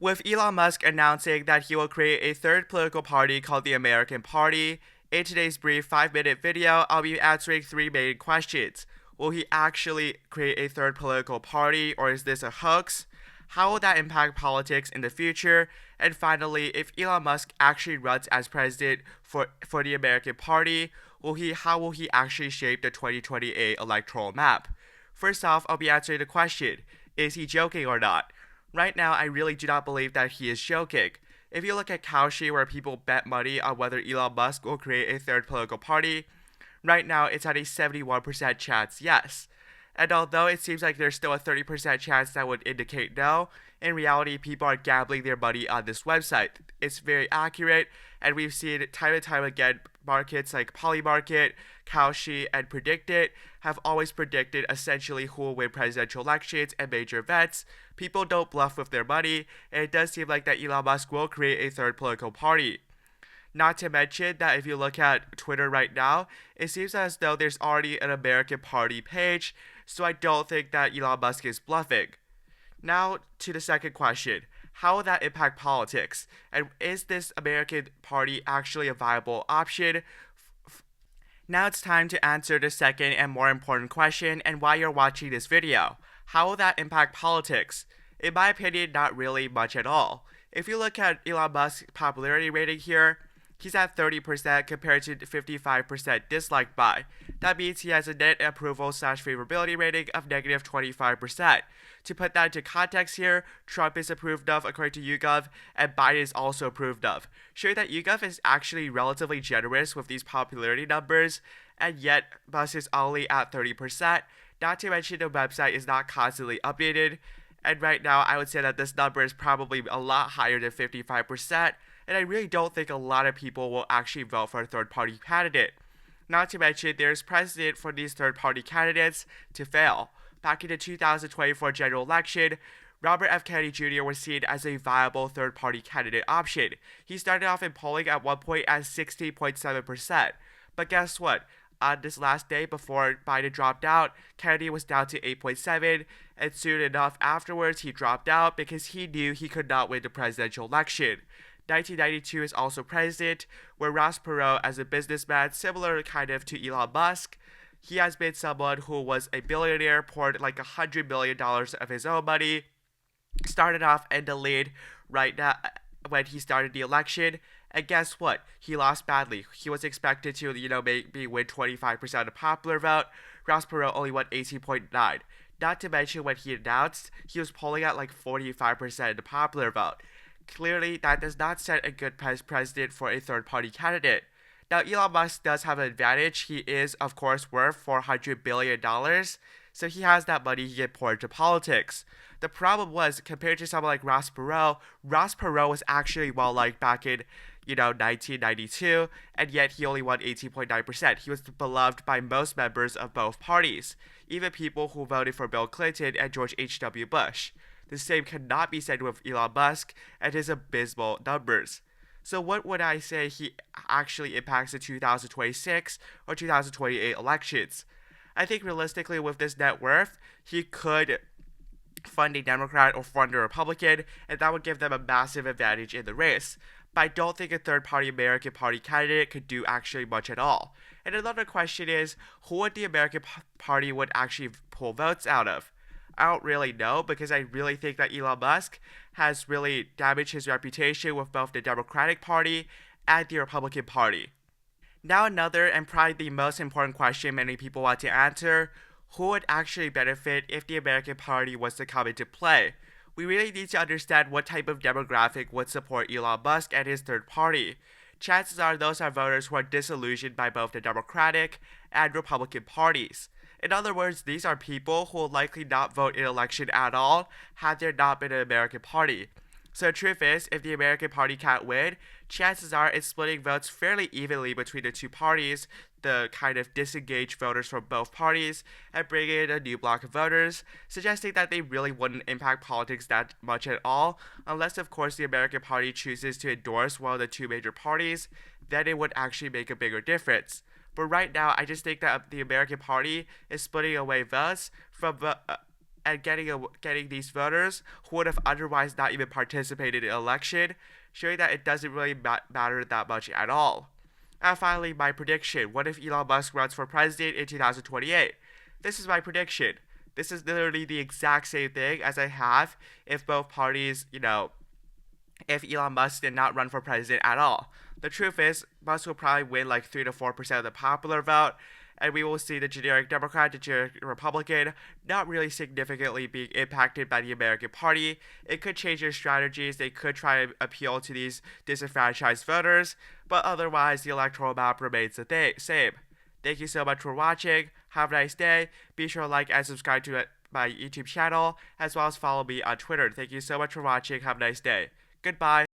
With Elon Musk announcing that he will create a third political party called the American Party, in today's brief 5-minute video, I'll be answering three main questions. Will he actually create a third political party, or is this a hoax? How will that impact politics in the future? And finally, if Elon Musk actually runs as president for the American Party, how will he actually shape the 2028 electoral map? First off, I'll be answering the question, is he joking or not? Right now, I really do not believe that he is joking. If you look at Kalshi, where people bet money on whether Elon Musk will create a third political party, right now it's at a 71% chance yes. And although it seems like there's still a 30% chance that would indicate no, in reality, people are gambling their money on this website. It's very accurate, and we've seen time and time again markets like Polymarket, Kalshi, and Predictit have always predicted essentially who will win presidential elections and major events. People don't bluff with their money, and it does seem like that Elon Musk will create a third political party. Not to mention that if you look at Twitter right now, it seems as though there's already an American Party page, so I don't think that Elon Musk is bluffing. Now to the second question. How will that impact politics? And is this American Party actually a viable option? Now it's time to answer the second and more important question and why you're watching this video. How will that impact politics? In my opinion, not really much at all. If you look at Elon Musk's popularity rating here, he's at 30% compared to 55% disliked by. That means he has a net approval/favorability rating of negative 25%. To put that into context here, Trump is approved of according to YouGov, and Biden is also approved of, showing that YouGov is actually relatively generous with these popularity numbers, and yet Musk is only at 30%. Not to mention the website is not constantly updated, and right now I would say that this number is probably a lot higher than 55%, and I really don't think a lot of people will actually vote for a third-party candidate. Not to mention, there's precedent for these third-party candidates to fail. Back in the 2024 general election, Robert F. Kennedy Jr. was seen as a viable third-party candidate option. He started off in polling at one point at 60.7%. But guess what? On this last day before Biden dropped out, Kennedy was down to 8.7, and soon enough afterwards he dropped out because he knew he could not win the presidential election. 1992 is also president, where Ross Perot, as a businessman similar kind of to Elon Musk, he has been someone who was a billionaire, poured like $100 million of his own money, started off in the lead right now when he started the election, and guess what? He lost badly. He was expected to, maybe win 25% of the popular vote. Ross Perot only won 18.9. Not to mention when he announced, he was polling at like 45% of the popular vote. Clearly, that does not set a good precedent for a third-party candidate. Now, Elon Musk does have an advantage. He is, of course, worth $400 billion, so he has that money he can pour into politics. The problem was, compared to someone like Ross Perot was actually well-liked back in, 1992, and yet he only won 18.9%. He was beloved by most members of both parties, even people who voted for Bill Clinton and George H.W. Bush. The same cannot be said with Elon Musk and his abysmal numbers. So what would I say he actually impacts the 2026 or 2028 elections? I think realistically with this net worth, he could fund a Democrat or fund a Republican, and that would give them a massive advantage in the race. But I don't think a third-party American Party candidate could do actually much at all. And another question is, who would the American Party would actually pull votes out of? I don't really know, because I really think that Elon Musk has really damaged his reputation with both the Democratic Party and the Republican Party. Now another and probably the most important question many people want to answer, who would actually benefit if the American Party was to come into play? We really need to understand what type of demographic would support Elon Musk and his third party. Chances are those are voters who are disillusioned by both the Democratic and Republican parties. In other words, these are people who will likely not vote in an election at all had there not been an American Party. So the truth is, if the American Party can't win, chances are it's splitting votes fairly evenly between the two parties, the kind of disengaged voters from both parties, and bringing in a new block of voters, suggesting that they really wouldn't impact politics that much at all, unless of course the American Party chooses to endorse one of the two major parties, then it would actually make a bigger difference. But right now, I just think that the American Party is splitting away votes from and getting these voters who would have otherwise not even participated in the election, showing that it doesn't really matter that much at all. And finally, my prediction. What if Elon Musk runs for president in 2028? This is my prediction. This is literally the exact same thing as I have if both parties, if Elon Musk did not run for president at all. The truth is, Musk will probably win like 3 to 4% of the popular vote, and we will see the generic Democrat, the generic Republican, not really significantly being impacted by the American Party. It could change their strategies. They could try to appeal to these disenfranchised voters, but otherwise, the electoral map remains the same. Thank you so much for watching. Have a nice day. Be sure to like and subscribe to my YouTube channel, as well as follow me on Twitter. Thank you so much for watching. Have a nice day. Goodbye.